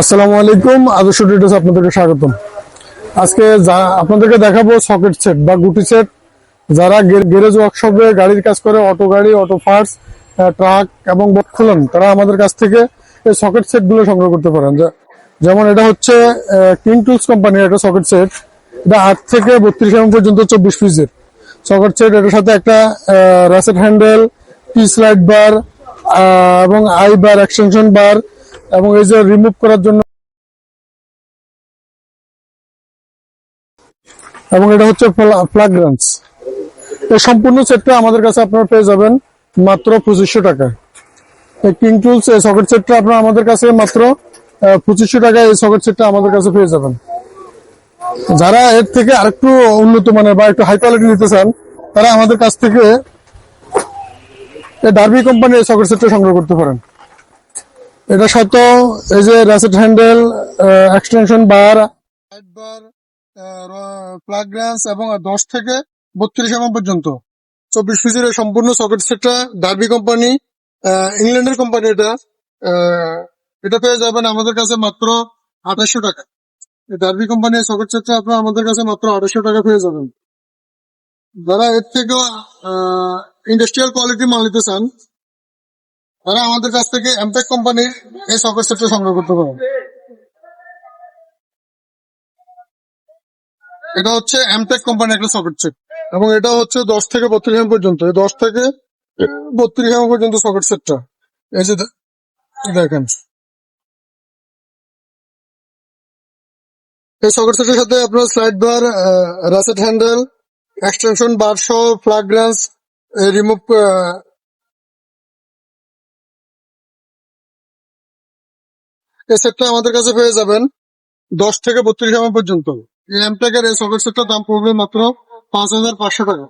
আসসালামু আলাইকুম, আদর্শ ডিটেলস আপনাদেরকে স্বাগতম। আজকে আপনাদেরকে দেখাবো সকেট সেট বা গুটি সেট। যারা গ্যারেজ ওয়ার্কশপে গাড়ির কাজ করে, অটো গাড়ি, অটো পার্টস, ট্রাক এবং বোট খোলেন, তারা আমাদের কাছ থেকে এই সকেট সেট গুলো সংগ্রহ করতে পারেন। যেমন এটা হচ্ছে কিং টুলস কোম্পানির একটা সকেট সেট। এটা 8 থেকে 32 mm পর্যন্ত 24 পিসের সকেট সেট। এটার সাথে একটা র্যাসেট হ্যান্ডেল, টি স্লাইড বার এবং আই বার, এক্সটেনশন বার এবং এই যে রিমুভ করার জন্য, এবং এটা হচ্ছে ফ্লাগ্রান্স। এই সম্পূর্ণ সেটটা আমাদের কাছে আপনারা পেয়ে যাবেন মাত্র 2500 টাকা। এই কিং টুলস এই সকেট সেটটা আপনারা আমাদের কাছে মাত্র 2500 টাকায় এই সকেট সেটটা আমাদের কাছে পেয়ে যাবেন। যারা এর থেকে আরেকটু উন্নত মানের বা একটু হাই কোয়ালিটি নিতে চান, তারা আমাদের কাছ থেকে ডার্বি কোম্পানির এই সকেট সেটটা সংগ্রহ করতে পারেন। এটা সাথে এই যে র্যাসেট হ্যান্ডেল, এক্সটেনশন বার, সাইড বার, ফ্লাগ্রান্স এবং 10 থেকে 32 mm পর্যন্ত 24 পিসের সম্পূর্ণ সকেট সেটটা ডার্বি কোম্পানি, ইংল্যান্ডের কোম্পানি। এটা পেয়ে যাবেন আমাদের কাছে মাত্র 2800 টাকা। ডার্বি কোম্পানির সকেট সেটটা আপনারা আমাদের কাছে মাত্র 2800 টাকা পেয়ে যাবেন। যারা এর থেকে ইন্ডাস্ট্রিয়াল কোয়ালিটি মাল নিতে চান, তারা আমাদের কাছ থেকে এমটেক কোম্পানির এই সকেট সেটটা সংগ্রহ করতে পারেন। এটা হচ্ছে এমটেক কোম্পানির একটা সকেট সেট এবং এটা হচ্ছে 10 থেকে 32 mm পর্যন্ত। 10 থেকে 32 mm পর্যন্ত সকেট সেটটা এই যে দেখেন। এই সকেট সেটের সাথে আপনার স্লাইড বার, র্যাসেট হ্যান্ডেল, এক্সটেনশন বার সহ ফ্লাগ্রান্স রিমুভ এই সেটটা আমাদের কাছে পেয়ে যাবেন 10 থেকে 32 mm পর্যন্ত। এই এমটেকের এই সকেট সেটটার দাম পড়বে মাত্র 5500 টাকা।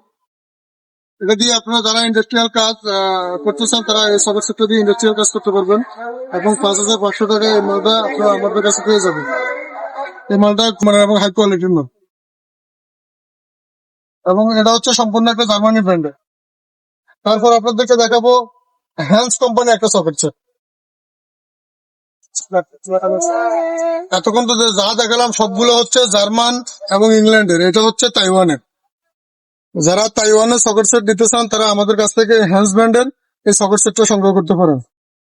এটা দিয়ে আপনারা যারা ইন্ডাস্ট্রিয়াল কাজ করতে চান, তারা এই সকেট সেটটা দিয়ে ইন্ডাস্ট্রিয়াল কাজ করতে পারবেন এবং 5500 টাকা এই মালটা আপনারা আমাদের কাছে পেয়ে যাবেন। এই মালটা মানে এবং হাই কোয়ালিটির মাল, এবং এটা হচ্ছে সম্পূর্ণ একটা জার্মানি ব্র্যান্ডের। তারপর আপনাদেরকে দেখাবো হ্যান্স কোম্পানি একটা সকেট সেট। এতক্ষণ তো যা দেখালাম সবগুলো হচ্ছে জার্মান এবং ইংল্যান্ডের। এটা হচ্ছে তাইওয়ানের। যারা তাইওয়ানের সকেট সেট দিতে চান, তারা আমাদের কাছ থেকে হ্যান্স ব্র্যান্ডের এই সকেট সেটটা সংগ্রহ করতে পারেন।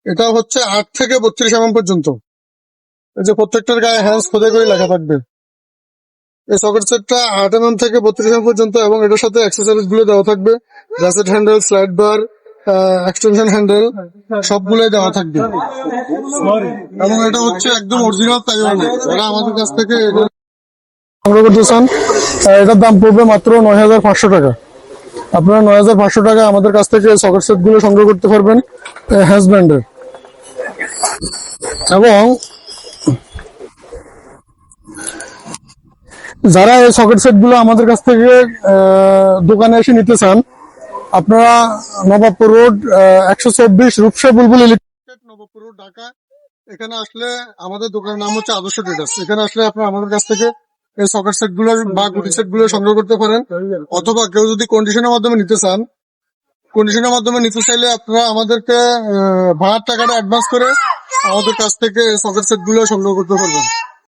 এটা হচ্ছে 8 থেকে 32 mm পর্যন্ত। এই যে প্রত্যেকটার গায়ে হ্যান্স খোদাই করে লেখা থাকবে। এই সকেট সেটটা 8 mm থেকে 32 mm পর্যন্ত এবং এটার সাথে অ্যাক্সেসরিজ গুলো দেওয়া থাকবে। Ratchet handle, slide bar, extension handle সবগুলোই দেওয়া থাকবে এবং এটা হচ্ছে একদম অরিজিনাল তাইওয়ানের। যারা আমাদের কাছ থেকে সংগ্রহ করতে চান, এটার দাম পড়বে মাত্র 9500 টাকা। আপনারা 9500 টাকা আমাদের কাছ থেকে সকেট সেট গুলো সংগ্রহ করতে পারবেন হ্যান্স ব্র্যান্ডের। এবং যারা এই সকেট সেট গুলো আমাদের কাছ থেকে দোকানে এসে নিতে চান, আপনারা নবাবপুর রোড 124 রূপসা বুলবুল ইলেকট্রিক, নবাবপুর রোড, ঢাকা। এখানে আসলে আমাদের দোকানের নাম হচ্ছে আদর্শ ট্রেডার্স। এখানে আসলে আপনারা আমাদের কাছ থেকে এই সকেট সেট গুলো বা গুটি সেট গুলো সংগ্রহ করতে পারেন। অথবা কেউ যদি কন্ডিশনের মাধ্যমে নিতে চান, কন্ডিশনের মাধ্যমে নিতে চাইলে আপনারা আমাদেরকে ভাড়ার টাকাটা অ্যাডভান্স করে আমাদের কাছ থেকে সকেট সেট গুলো সংগ্রহ করতে পারবেন।